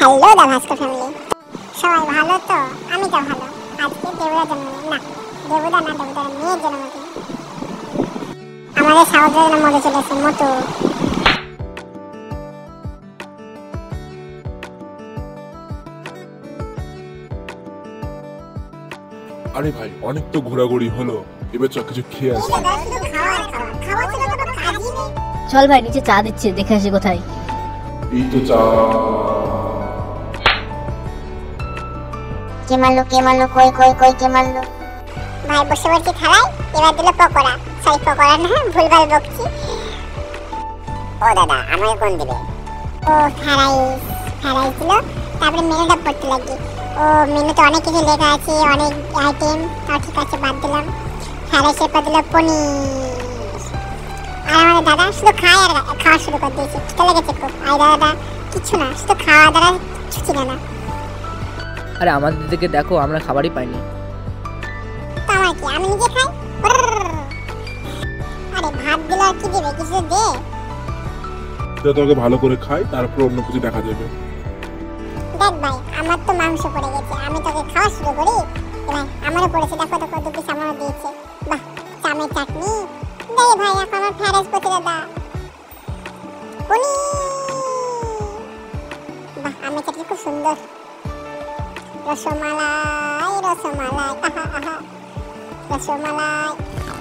Hello দা ভাস্কর family, সবাই ভালো তো? আমি তো ভালো। আজকে দেবুদা জন্মদিন, না দেবুদার মেয়ের জন্মদিন। আমাদের সাগরের মধ্যে চলেছে মতো। আরে ভাই, অনেক তো ঘোরাঘুরি হলো, এবার চ কিছু খেয়ে আসি। চল ভাই, নিচে চা দিচ্ছে, দেখে আসি কোথায়। এই তো চা। কে মারলো কই কে মারলো? ভাই বসে বসে খালাই, এবার দিল পকোড়া। সরি পকোড়া না, ভুলভাল বকছি। ও দাদা আমাকে কোন দিবে? ও ফ্রাইস দিল। তারপরে মেনুটা পড়তে লাগি। ও মেনুতে অনেক কিছু লেখা আছে, অনেক আইটেম। তাও ঠিক আছে, বাদ দিলাম। ফ্রাইসের পর দিল পনির। আর আমাদের দাদা শুধু খায় আর খাওয়া শুরু করে দিয়েছে। খিদে লেগেছে খুব। আর দাদা কিছু না, শুধু খাওয়া দাওয়া কিছু ছিল না। আরে আমাদের দিকে দেখো, আমরা খাবারই পাইনি। তো আমার কি, আমি নিজে খাই? আরে ভাত দিলে আর কি দিবে, কিছু দে। তোকে ভালো করে খাই, তারপর অন্য কিছু দেখা যাবে। দেখ ভাই, আমার তো মাংস পড়ে গেছে, আমি তোকে খাওয়া শুরু করি। ভাই আমারও পড়েছে, দেখো তো কত পিস আমারও দিয়েছে। বাহ, চামের চাটনি দে ভাই। এখন আমার ফ্রাইস করতে দাদা। বাহ, আমের চাটনি খুব সুন্দর। রসমালাই আহা আহা, রসমালাই।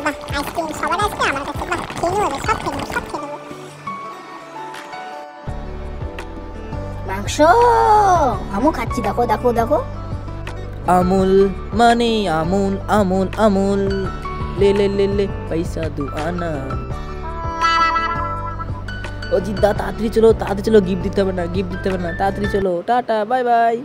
বাহ, আইসক্রিম, সবার আইসক্রিম আমার কাছে। বাহ, খেয়ে নেবো, সব খেয়ে নেবো। মাংস আমু খাচ্ছি, দেখো দেখো দেখো। আমুল মানে আমুল আমুল আমুল, লে লে লে লে পয়সা দু আনা। ও জিদ্দা তাড়াতাড়ি চলো, গিফট দিতে হবে না, তাড়াতাড়ি চলো, টাটা বাই বাই।